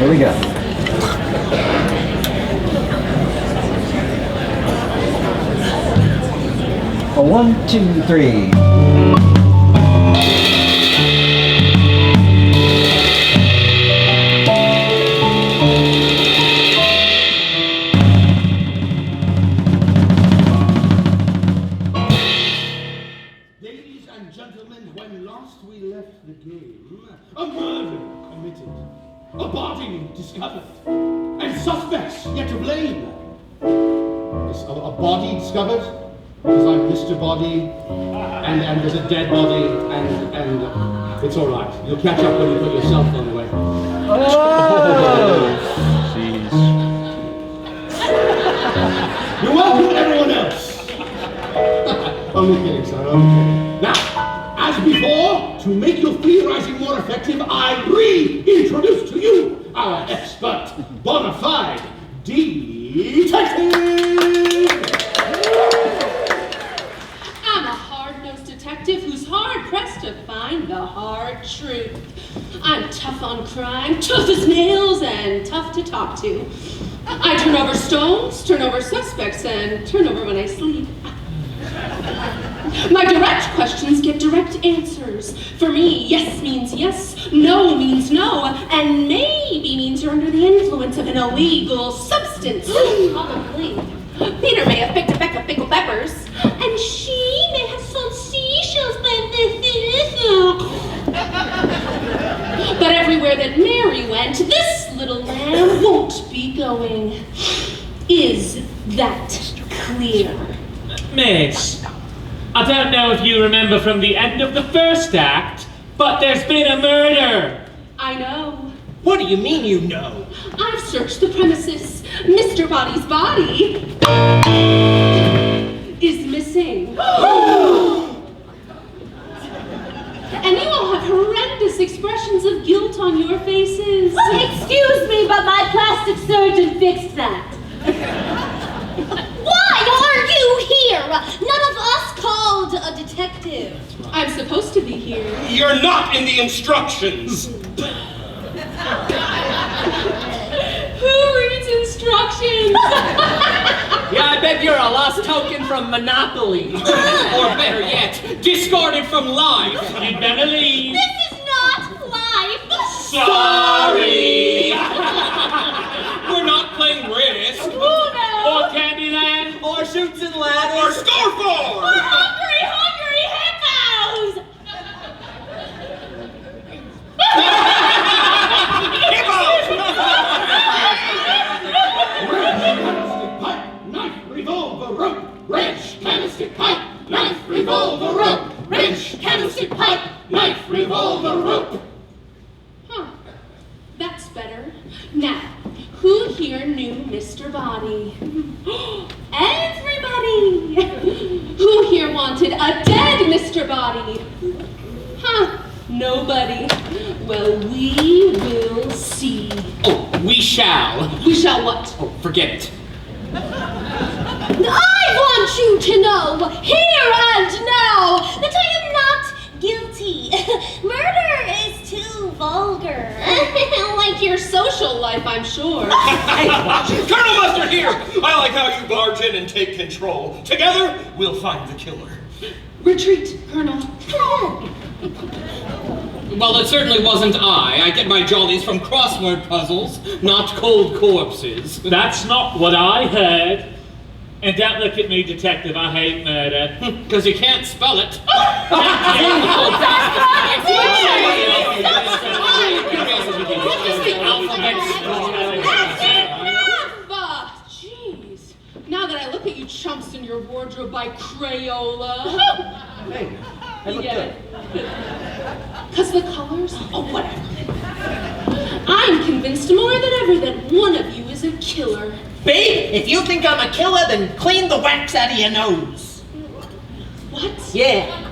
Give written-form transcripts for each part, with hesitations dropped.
Here we go. A 1, 2, 3. Ladies and gentlemen, when last we left the game, a murder committed, a body discovered, and suspects yet to blame. Is a body discovered? Because I'm Mr. Body, and there's a dead body, and it's all right. You'll catch up when you put your cell phone away. Oh! Jeez. You're welcome, everyone else. Only kidding, sir. Only kidding. Now, as before, to make your theorizing more effective, I reintroduce to you our expert, bona fide detective. I'm a hard-nosed detective who's hard-pressed to find the hard truth. I'm tough on crime, tough as nails, and tough to talk to. I turn over stones, turn over suspects, and turn over when I sleep. My direct questions get direct answers. For me, yes means yes, no means no, and maybe means you're under the influence of an illegal substance. Probably. Peter may have picked a peck of pickled peppers, and she may have sold seashells by the But everywhere that Mary went, this little lamb won't be going. Is that clear? Miss, I don't know if you remember from the end of the first act, but there's been a murder. I know. What do you mean you know? I've searched the premises. Mr. Body's body is missing. And you all have horrendous expressions of guilt on your faces. Excuse me, but my plastic surgeon fixed that. Why are you here? None of us called a detective. I'm supposed to be here. You're not in the instructions. Who reads instructions? Yeah, I bet you're a lost token from Monopoly. Or better yet, discarded from life. You'd better leave. This is not life. Sorry! We're not playing Risk. Or Candyland. Or Shoots and Ladders. Or Scoreboard. Hungry, hungry hippos! Pipe, knife, revolver, rope, wrench, candlestick, pipe, knife, revolver, rope, wrench, candlestick, pipe, knife, revolver, rope. Huh. That's better. Now, who here knew Mr. Body? Everybody! Who here wanted a dead Mr. Body? Huh. Nobody. Well, we will see. Oh, we shall. We shall what? Oh, forget it. I want you to know, here and now, that I am not guilty. Murder is too vulgar. Like your social life, I'm sure. Colonel Mustard here! I like how you barge in and take control. Together, we'll find the killer. Retreat, Colonel. Well, it certainly wasn't I. I get my jollies from crossword puzzles, not cold corpses. That's not what I heard. And don't look at me, detective. I hate murder. Because you can't spell it. Jeez. Now that I look at you chumps in your wardrobe by Crayola. Hey, I You look get good. it? Because the colors? Oh, whatever. I'm convinced more than ever that one of you is a killer. Babe, if you think I'm a killer, then clean the wax out of your nose. What? Yeah.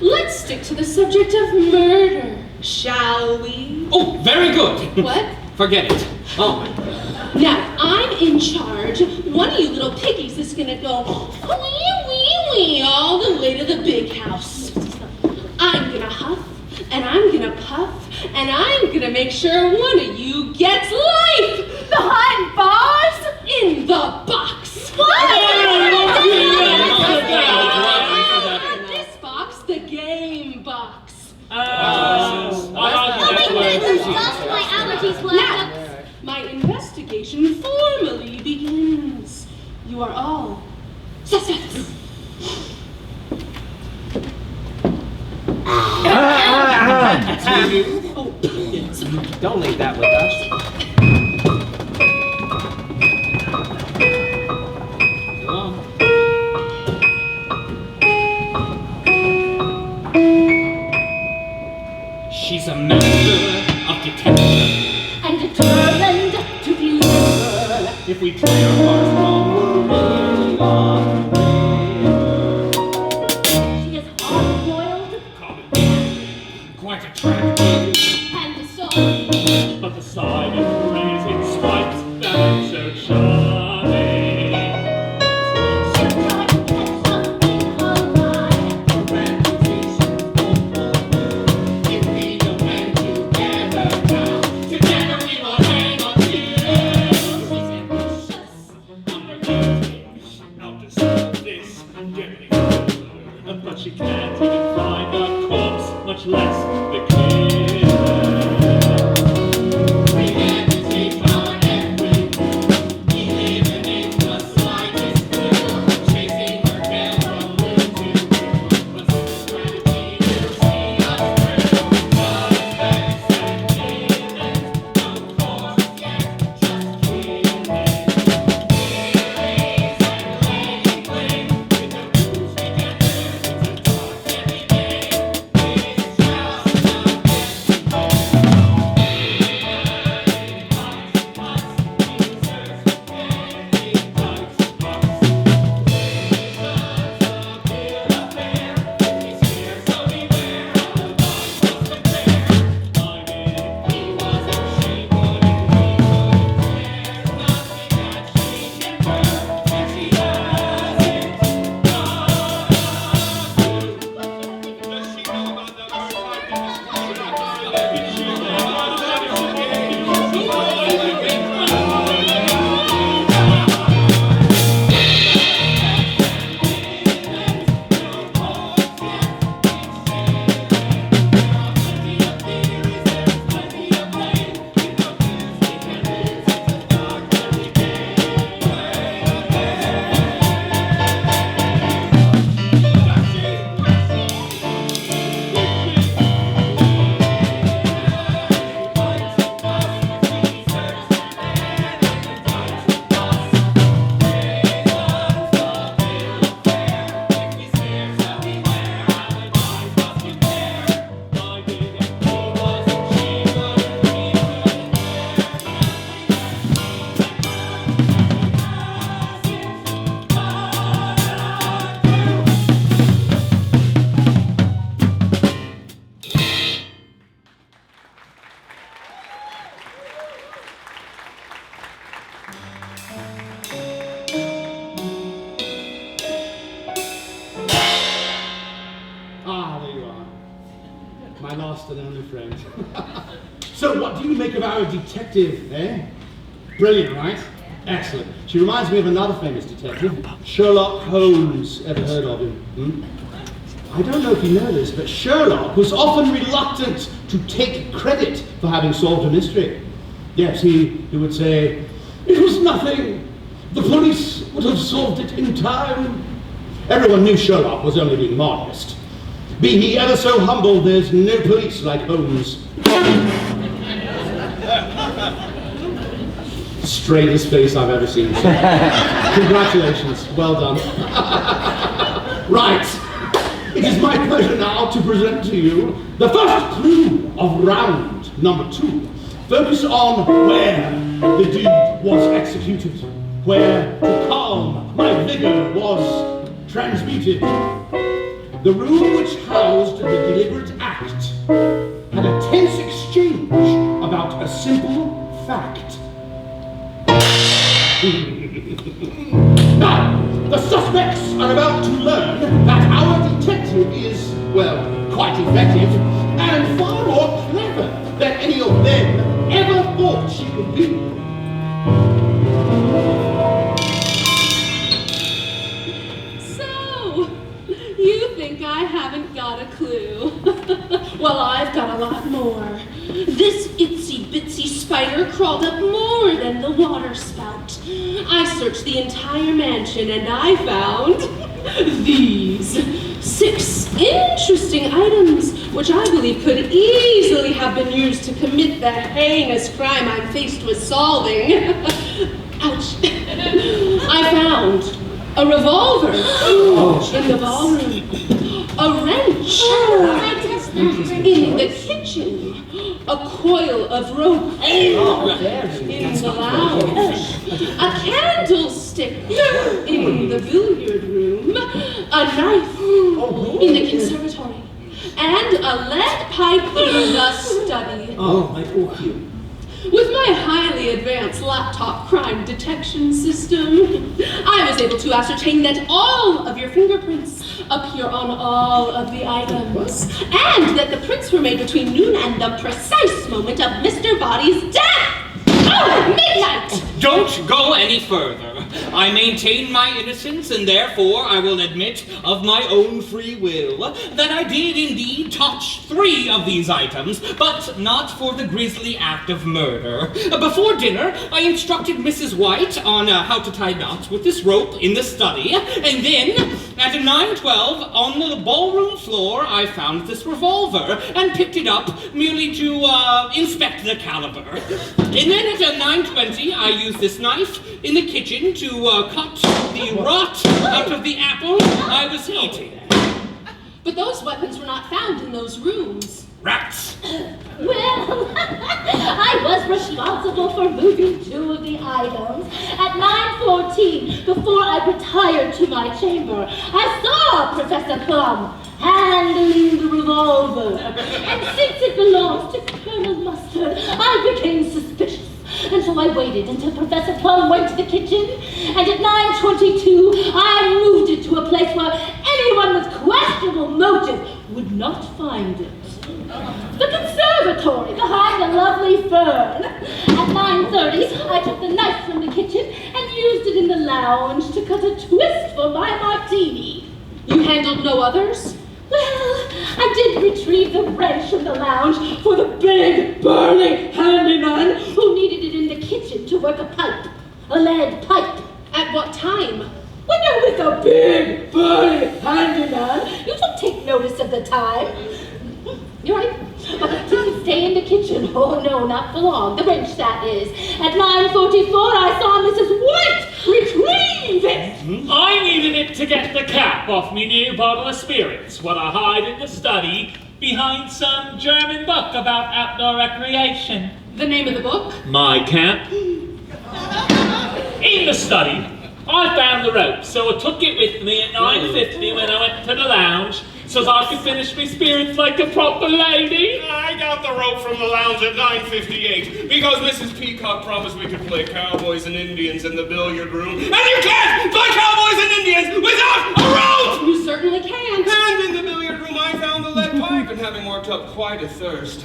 Let's stick to the subject of murder, shall we? Oh, very good. What? Forget it. Oh. Now, I'm in charge. One of you little piggies is gonna go wee, wee, wee all the way to the big house. I'm gonna huff, and I'm gonna puff, and I'm gonna make sure one of you gets life! Behind bars? In the box! This box, the game box. Oh my goodness, lost my allergies Now, left. my investigation formally begins. You are all suspects. Don't leave that with us. She's a member of detection. And determined to deliver. If we play our parts wrong, we're really on She is hard-boiled quite attractive. and so But the side of praise in spite that so charming. sometimes there's something alive. If we don't hang together now, together we will hang on to. I'll discuss this dirty girl. But she can't even find a corpse, much less the killer. We had to take on every eliminate the slightest clue, chasing her tail from moon to moon. But some strategy will see us through. Suspects and demons, no course yet, just killing. Theories and lady fling, with the rules we can lose, it's a dark heavy game. It's just my lost and only friend. So what do you make of our detective, eh? Brilliant, right? Excellent. She reminds me of another famous detective, Sherlock Holmes. Ever heard of him? I don't know if you know this, but Sherlock was often reluctant to take credit for having solved a mystery. Yes, he would say, "It was nothing. The police would have solved it in time." Everyone knew Sherlock was only being modest. Be he ever so humble, there's no police like Holmes. Straightest face I've ever seen. Congratulations, well done. Right, it is my pleasure now to present to you the first clue of round number 2. Focus on where the deed was executed, where to calm my vigor was transmuted. The room which housed the deliberate act had a tense exchange about a simple fact. Now, the suspects are about to learn that our detective is, well, quite effective and far more clever that any of them ever thought she could be. So, you think I haven't got a clue? Well, I've got a lot more. This itsy-bitsy spider crawled up more than the water spout. I searched the entire mansion and I found these 6 interesting items, which I believe could easily have been used to commit the heinous crime I'm faced with solving. Ouch. I found a revolver in the ballroom, a wrench in the kitchen, a coil of rope in the lounge, a candlestick in the billiard room, a knife in the conservatory, and a lead pipe in the study. Oh, my poor cute. With my highly advanced laptop crime detection system, I was able to ascertain that all of your fingerprints appear on all of the items, and that the prints were made between noon and the precise moment of Mr. Body's death! Oh, midnight! Don't go any further. I maintain my innocence, and therefore I will admit of my own free will that I did indeed touch 3 of these items, but not for the grisly act of murder. Before dinner, I instructed Mrs. White on how to tie knots with this rope in the study, and then at 9:12 on the ballroom floor, I found this revolver and picked it up merely to inspect the caliber. And then at 9:20, I used this knife in the kitchen to cut the rot out of the apple I was eating. But those weapons were not found in those rooms. Rats! Well, I was responsible for moving 2 of the items. At 9:14, before I retired to my chamber, I saw Professor Plum handling the revolver. And since it belongs to Colonel Mustard, I became suspicious. And so I waited until Professor Plum went to the kitchen, and at 9:22, I moved it to a place where anyone with questionable motive would not find it. The conservatory behind the lovely fern. At 9:30, I took the knife from the kitchen and used it in the lounge to cut a twist for my martini. You handled no others? Well, I did retrieve the wrench from the lounge for the big, burly handyman who needed it in the kitchen to work a pipe, a lead pipe. At what time? When you're with a big, burly handyman, you don't take notice of the time. You're right. But it didn't stay in the kitchen. Oh, no, not for long. The wrench, that is. At 9:44, I saw Mrs. White retrieve it. I needed it to get the cap off me new bottle of spirits, what I hide in the study behind some German book about outdoor recreation. The name of the book? My camp. In the study, I found the rope, so I took it with me at 9:50 when I went to the lounge, so I could finish my spirits like a proper lady. I got the rope from the lounge at 9:58 because Mrs. Peacock promised we could play cowboys and Indians in the billiard room. And you can't play cowboys and Indians without a rope! You certainly can't. And in the billiard room I found the lead pipe, and having worked up quite a thirst,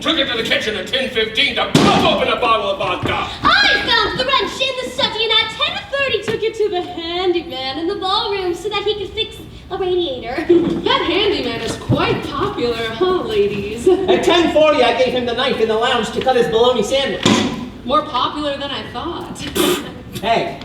took it to the kitchen at 10:15 to pop open a bottle of vodka. I found the wrench in the study, and at 10:30 took it to the handyman in the ballroom so that he could fix a radiator. That handyman is quite popular, huh, ladies? At 10:40, I gave him the knife in the lounge to cut his bologna sandwich. More popular than I thought. Hey.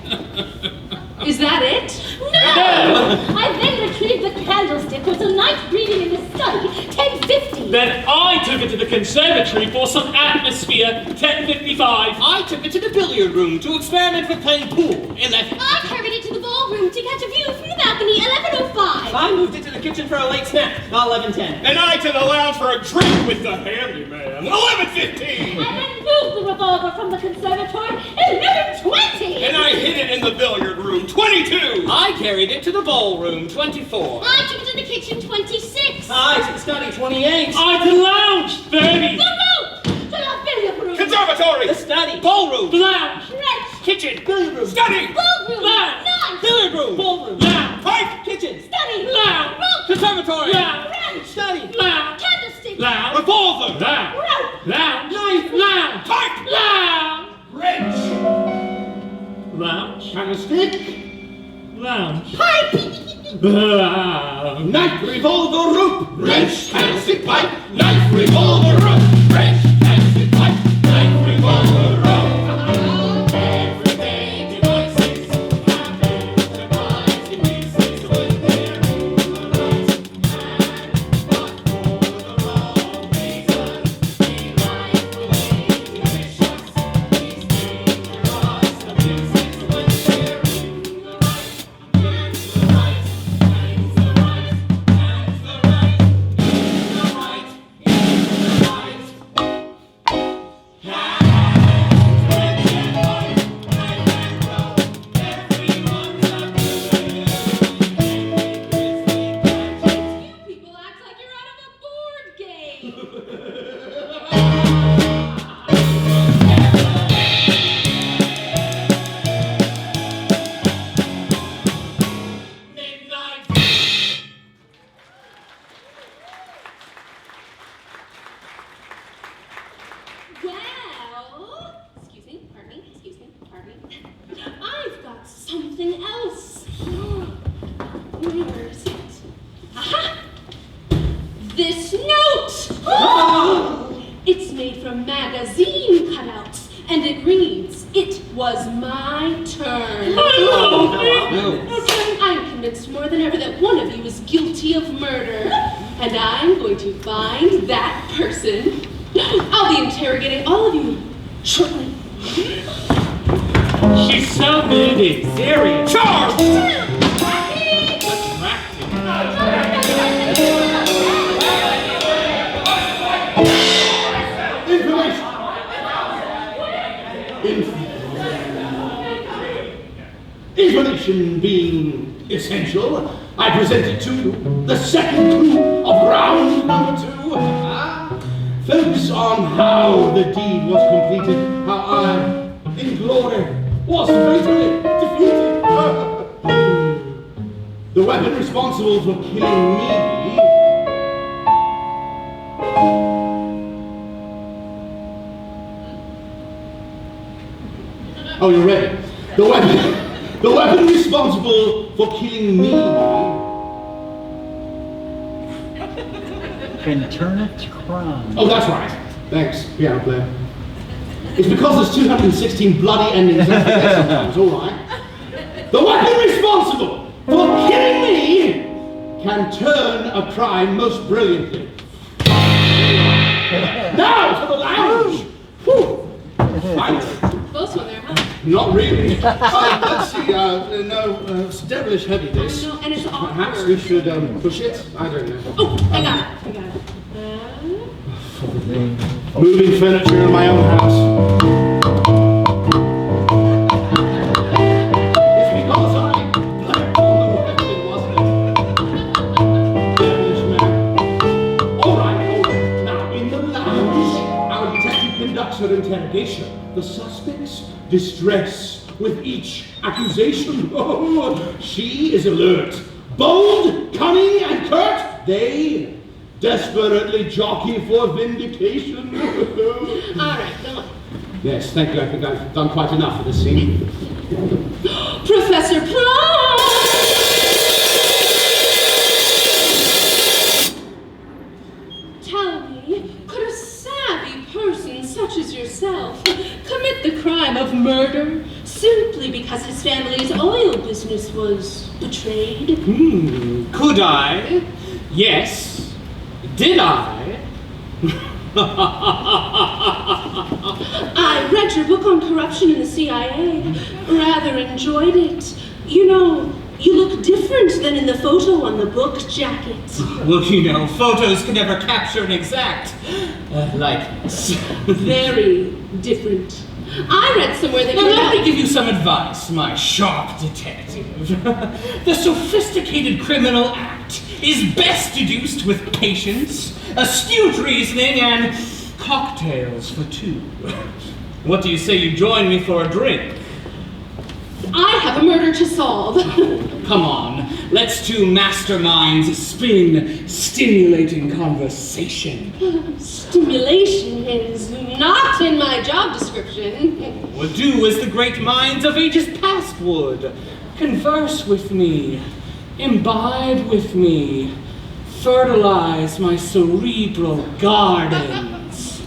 Is that it? No! I then retrieved the candlestick with a night reading in the study, 10:50. Then I took it to the conservatory for some atmosphere, 10:55. I took it to the billiard room to experiment with playing pool, 11. I carried it to the ballroom to catch a view from the balcony, 11:05. I moved it to the kitchen for a late snack, 11:10. And I to the lounge for a drink with the handyman, 11:15. I then moved the revolver from the conservatory, 11:20. And I hid it in the billiard room, 22. I carried it to the ballroom, 24. I took it to the kitchen, 26. I to the study, 28. I to the lounge, 30. The room! To the billiard room! Conservatory. The study. Ballroom. Lounge. Wrench! Kitchen. Billiard room. Study. Ballroom! Lounge. Knife! Billiard room. Ballroom. Lounge. Pipe. Kitchen. Study! Lounge. Rope! Conservatory. Lounge. Wrench! Study. Lounge. Candlestick! Lounge. Revolver. Lounge. Rope! Lounge. Knife. Lounge. Pipe. Lounge. Wrench. Lounge. Candlestick. Lounge. Pipe. Lounge. Knife, revolver, rope. Wrench, candlestick, pipe. Knife, revolver, rope. Wrench, candlestick, pipe. Knife, revolver, rope. I've got something else. Where is it? Aha! This note! It's made from magazine cutouts, and it reads, "It was my turn." I'm convinced more than ever that one of you is guilty of murder, and I'm going to find that person. I'll be interrogating all of you shortly. She's so moody. Serious. Charge! Information being essential, I present it to you, the second clue of round number 2. Focus on how the deed was completed, how I, in glory, was fatally defeated. The weapon responsible for killing me. Oh, you're ready. The weapon responsible for killing me. Can turn it to crime. Oh, that's right. Thanks, piano player. It's because there's 216 bloody endings. That's sometimes, all right. The weapon responsible for killing me can turn a crime most brilliantly. Now for the lounge. Whew. Finally. Close one there, huh? Not really. Let's see. It's devilish heavy, this. No, and it's awkward. Perhaps we should push it. I don't know. Oh, I got it. Moving furniture in my own house. It's because I blackballed the weapon, wasn't it? Devilish man. All right. Now, in the lounge, our detective conducts her interrogation. The suspect's distress with each accusation. Oh, she is alert, bold, cunning, and curt. They desperately jockey for vindication. All right, go on. Yes, thank you. I think I've done quite enough for this scene. Professor Price! Tell me, could a savvy person such as yourself commit the crime of murder simply because his family's oil business was betrayed? Could I? Yes. Did I? I read your book on corruption in the CIA. Rather enjoyed it. You know, you look different than in the photo on the book jacket. Well, you know, photos can never capture an exact likeness. Very different. I read somewhere that Now, you're let not... me give you some advice, my sharp detective. The sophisticated criminal act is best deduced with patience, astute reasoning, and cocktails for two. What do you say you join me for a drink? I have have a murder to solve. Come on, let's two masterminds spin stimulating conversation. Stimulation is not in my job description. Well, do as the great minds of ages past would. Converse with me, imbibe with me, fertilize my cerebral gardens.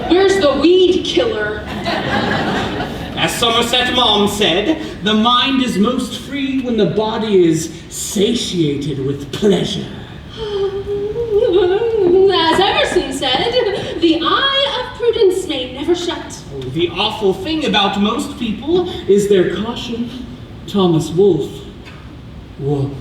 Where's the weed killer? As Somerset Maugham said, the mind is most free when the body is satiated with pleasure. As Emerson said, the eye of prudence may never shut. The awful thing about most people is their caution. Thomas Wolfe. Wolf.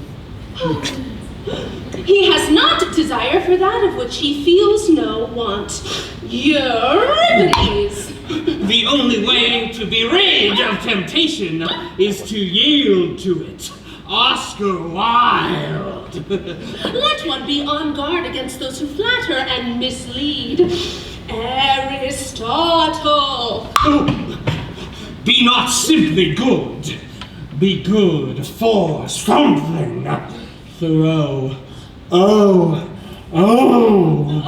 He has not desire for that of which he feels no want. Euripides! The only way to be rid of temptation is to yield to it. Oscar Wilde. Let one be on guard against those who flatter and mislead. Aristotle. Oh, be not simply good. Be good for something. Thoreau. Oh. Oh!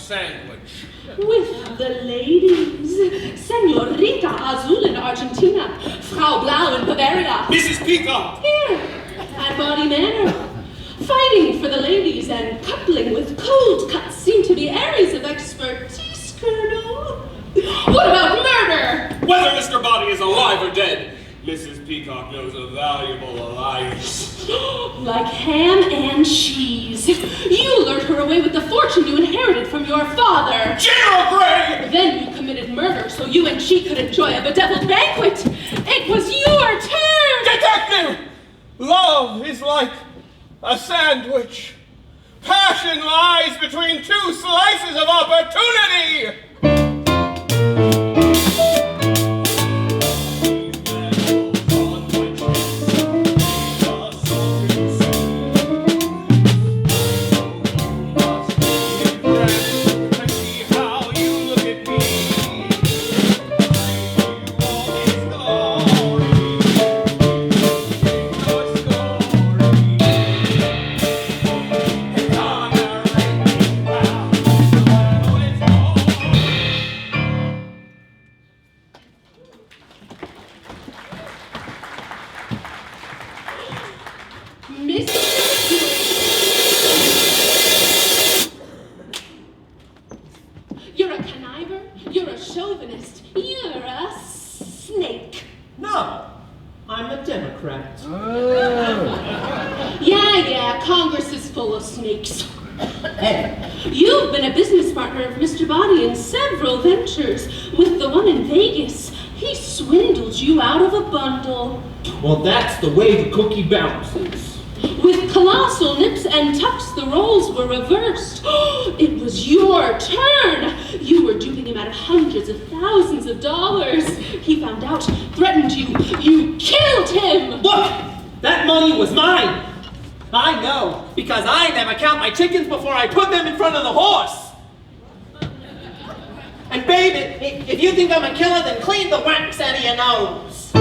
sandwich. With the ladies. Senorita Azul in Argentina. Frau Blau in Bavaria. Mrs. Peacock. Here, at Body Manor. Fighting for the ladies and grappling with cold cuts seem to be areas of expertise, Colonel. What about murder? Whether Mr. Body is alive or dead, Mrs. Peacock knows a valuable alliance. Like ham and cheese. You lured her away with the fortune you inherited from your father. General Gray! Then you committed murder so you and she could enjoy a bedeviled banquet. It was your turn! Detective! Love is like a sandwich. Passion lies between two slices of opportunity! You're a conniver, you're a chauvinist, you're a snake. No, I'm a Democrat. Yeah, Congress is full of snakes. Hey, You've been a business partner of Mr. Body in several ventures. With the one in Vegas, he swindled you out of a bundle. well, that's the way the cookie bounces. With colossal nips and tucks, the roles were reversed. It was your turn. You were duping him out of hundreds of thousands of dollars. He found out, threatened you. You killed him. Look, that money was mine. I know, because I never count my chickens before I put them in front of the horse. And baby, if you think I'm a killer, then clean the wax out of your nose.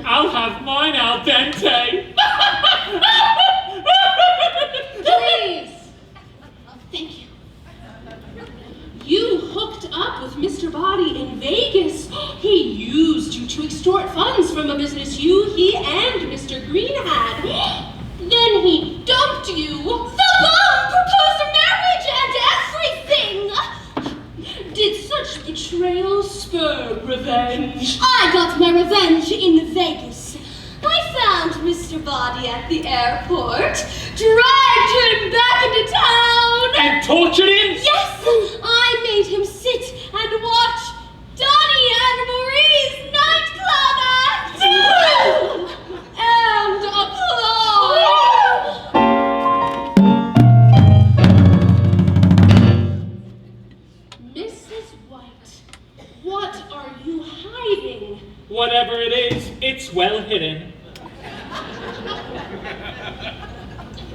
I'll have mine al dente. Please! Thank you. You hooked up with Mr. Body in Vegas. He used you to extort funds from a business he and Mr. Green had. Then he dumped you. The bomb proposed a marriage and everything. Did such betrayal spur revenge? I got my revenge in Vegas. I found Mr. Body at the airport, dragged him back into town. And tortured him? Yes, I made him sit and watch Donnie and Marie's nightclub act. And applause. Mrs. White, what are you hiding? Whatever it is, it's well hidden.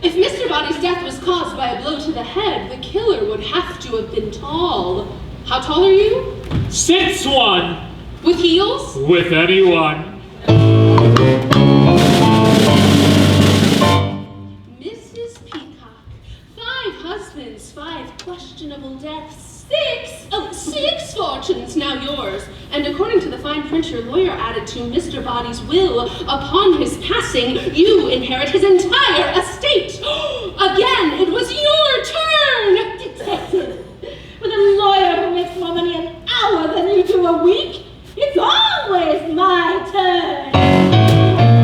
If Mr. Body's death was caused by a blow to the head, the killer would have to have been tall. How tall are you? 6'1", With heels? with anyone. Mrs. Peacock, 5 husbands, 5 questionable deaths, 6 fortunes now yours. And according to the fine print your lawyer added to Mr. Body's will, upon his passing, you inherit his entire estate. Again, it was your turn. Detective, with a lawyer who makes more money an hour than you do a week, it's always my turn.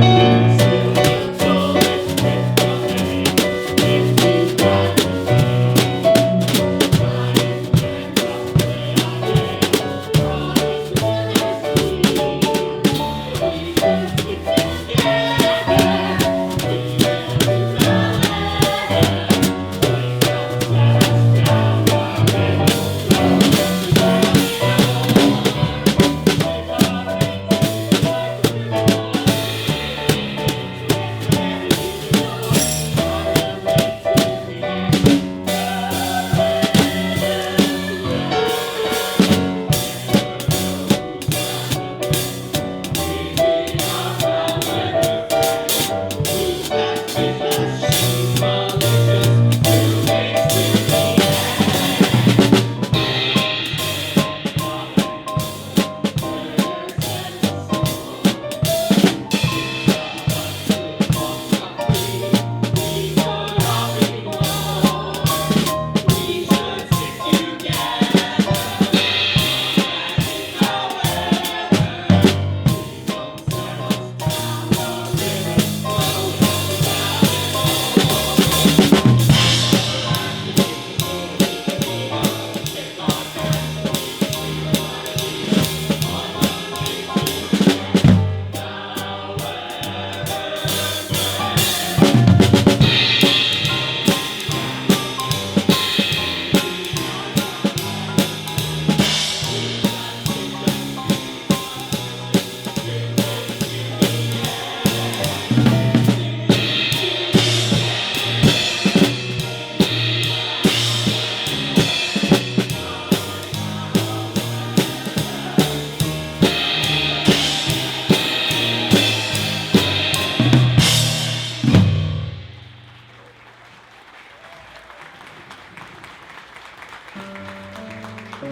I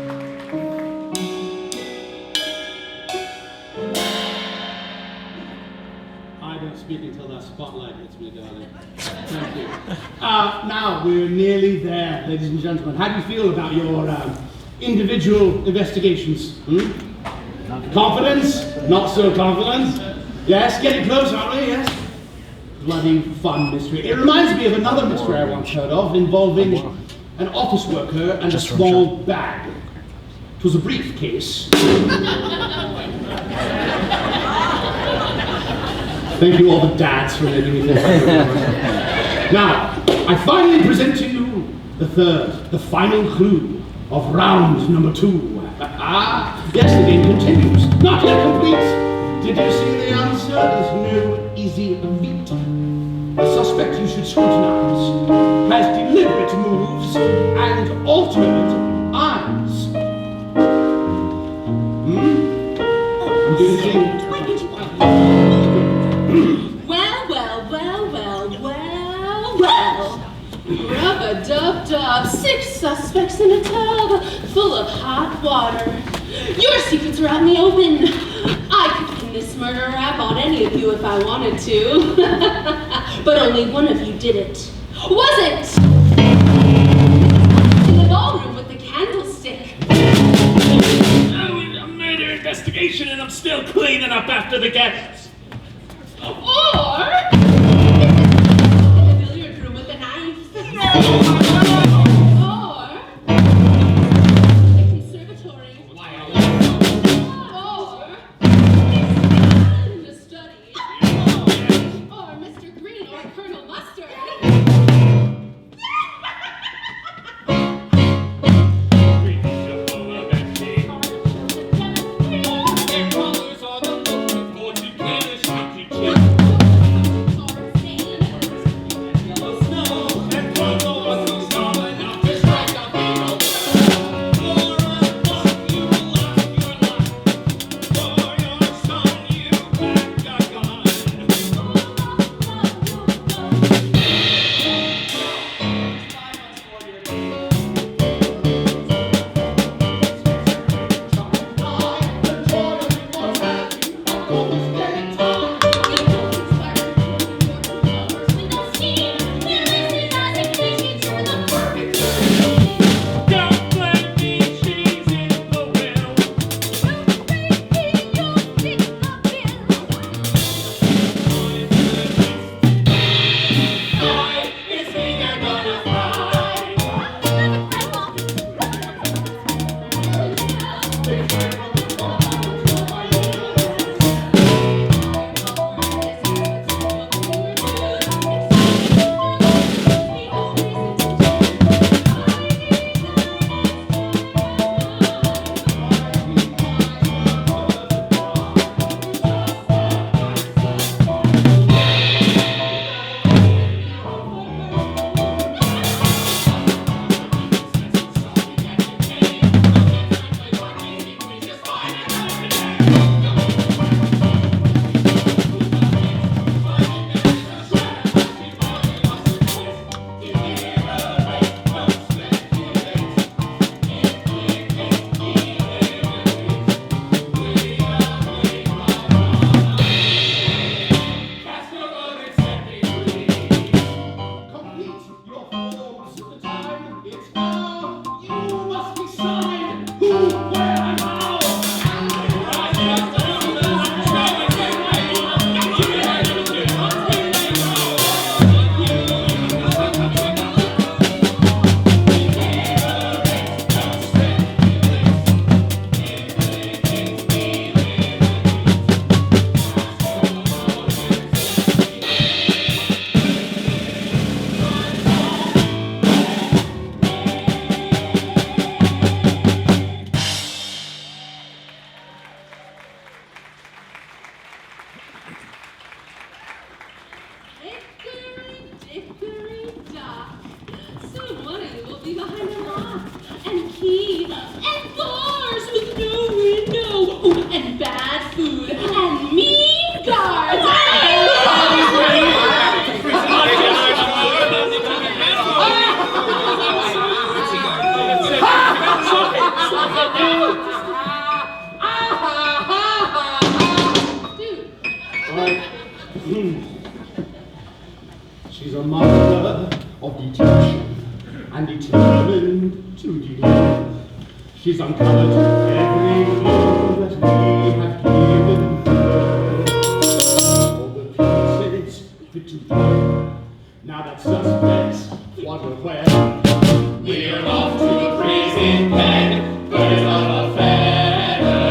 don't speak until that spotlight hits me, darling. Thank you. Now, we're nearly there, ladies and gentlemen. How do you feel about your individual investigations? Confidence? Not so confident? Yes, getting close, aren't we? Yes? Bloody fun mystery. It reminds me of another mystery I once heard of involving an office worker and a small bag. It was a briefcase. Thank you, all the dads, for letting me think. Now, I finally present to you the third, the final clue of round number 2. Yes, the game continues. Not yet complete. Did you see the answer? There's no easy feat. The suspect you should scrutinize has deliberate moves and alternate eyes. I'm doing the thing. Well. Rub-a-dub-dub, 6 suspects in a tub full of hot water. Your secrets are out in the open. I could pin this murder rap on any of you if I wanted to. But only one of you did it. Was it? In the ballroom with the candlestick. A murder investigation and I'm still cleaning up after the guests. Or in the billiard room with the knife. Or the conservatory. Or in the study. Or Mr. Green or Colonel Mustard. She's a master of detection and determined to deliver. She's uncovered every clue that we have given her. All the pieces fit together. Now that suspects what or where. We're off to the prison pen, birds of a feather.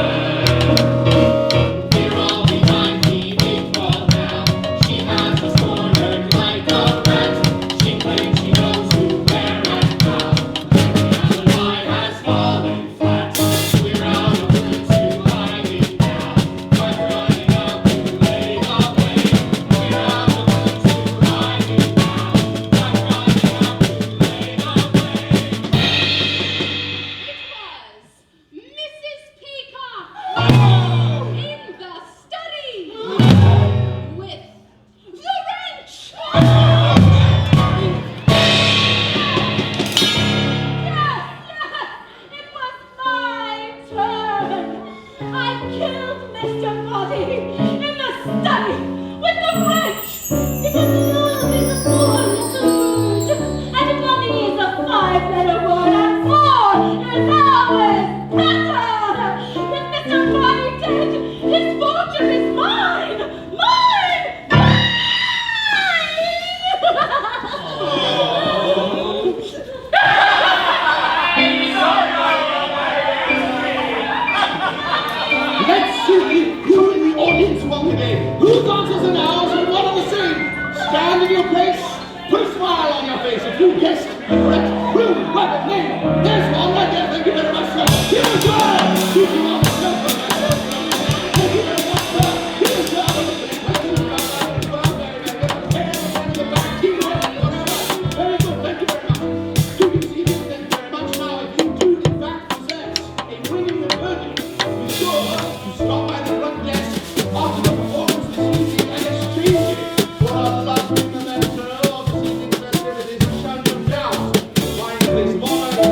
We're all behind the big wall now. She has us cornered like a rat. She claims she knows who, where, and how. Now the lie has fallen flat. We're out of room to hiding now. But we're running out to lay away. We're out of room to hiding now. But we're running out to lay away. It was Mrs. Peacock in the study with the wrench. Yes, it was my turn. I killed Mr. Body in the study with the wrench because love is a 4-letter word and money is a 5-letter word and 4 is always better. With Mr. Body dead, his fortune is mine, mine, Let's see who in the audience won today. Whose answers and ours are one and the same. Stand in your place. Put a smile on your face if you guessed the correct clue, weapon, name. There's one right there. Thank you very much, sir. Here's one. Keeping on the sofa. Thank you very much, sir. Here's one. Very good. Thank you very much. You can see this. Thank you very much. Now, if you do in fact possess a winning the verdict, be sure to stop by the front desk after the performance this evening and exchange it for a lovely memento of this evening's festivities and shun your doubt. Find a place of honor in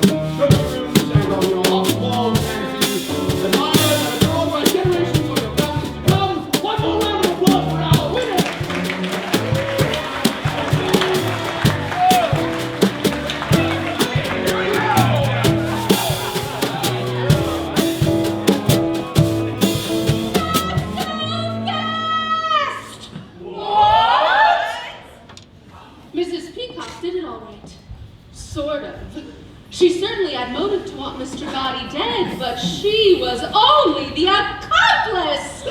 your trophy rooms and on your walls and to admire and adored by generations of your families to come. One more round of applause for our winners! What? Mrs. Peacock did it all right. Sort of. She certainly had motive to want Mr. Body dead, but she was only the accomplice.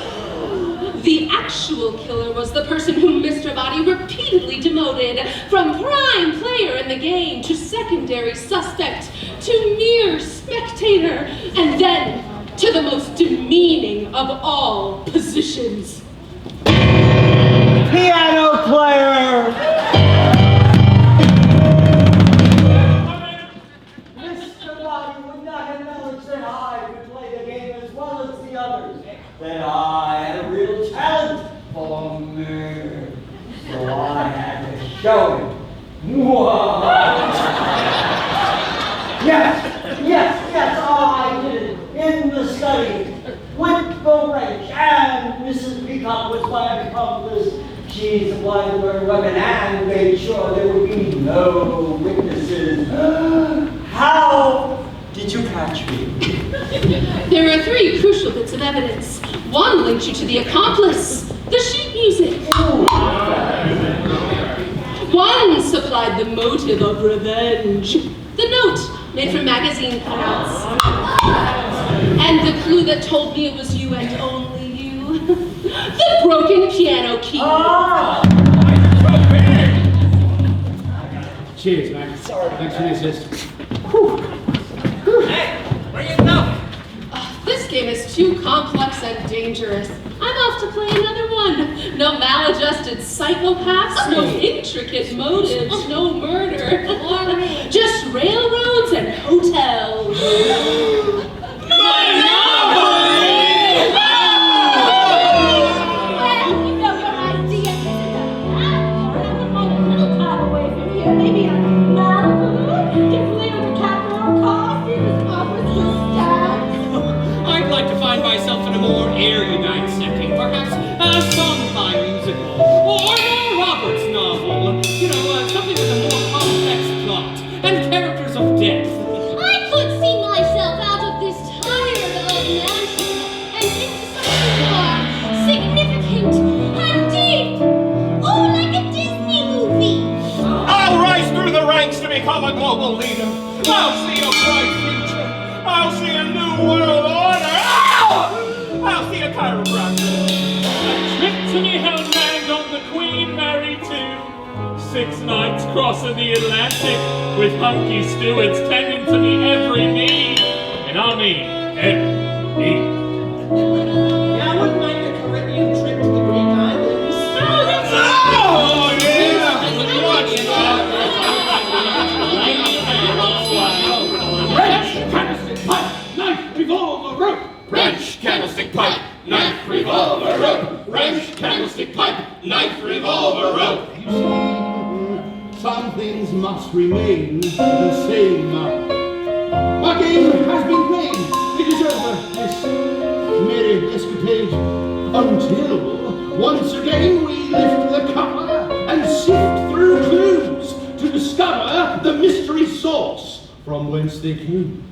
The actual killer was the person whom Mr. Body repeatedly demoted from prime player in the game to secondary suspect to mere spectator and then to the most demeaning of all positions. Piano player! Mr. Body would not acknowledge that I could play the game as well as the others, that I had a real talent for murder. So I had to show him. Yes, I did it in the study with the wrench, and Mrs. Peacock was my accomplice. She supplied the murder weapon and made sure there would be no witnesses. How did you catch me? There are 3 crucial bits of evidence. One linked you to the accomplice, the sheet music. One supplied the motive of revenge, the note made from magazine cutouts. And the clue that told me it was you and only you, the broken piano key. Cheers, man. Thanks for the assist. Hey, where you going? This game is too complex and dangerous. I'm off to play another one. No maladjusted psychopaths, no intricate motives, no murder. Just railroads and hotels. Well, you know your idea is another little time away from here. Maybe a Malibu, give Leo DiCaprio a car, see if his office will stand. more erudite setting, perhaps a Sondheim musical, or a Roberts novel. You know, something with a more complex plot and characters of depth. I could see myself out of this tired old mansion and into something more significant and deep. Oh, like a Disney movie. I'll rise through the ranks to become a global leader. I'll see a bright future. I'll see a new world order. Ow! I'll see a chiropractor. A trip to New Hellland on the Queen Mary 2. 6 nights crossing the Atlantic with hunky stewards tending to me every need. And I mean every need. Yeah, I wouldn't mind a Caribbean trip to the Greek Islands. Oh, yeah! Watch that! Wrench, candlestick, pipe, knife, revolver, rope. Wrench, candlestick, pipe, knife, revolver, rope. Wrench, candlestick, pipe, knife, revolver, rope. Some things must remain the same. Our game has been played. It is over, this merry escapade. Until once again we lift the cover and sift through clues to discover the mystery source from whence they came.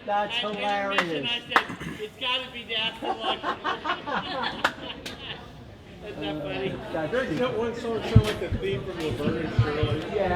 That's At hilarious. intermission, I said, it's got to be the afterlife. That's not funny. That's Greg, that one song sound like the theme from Laverne and Shirley? Yeah.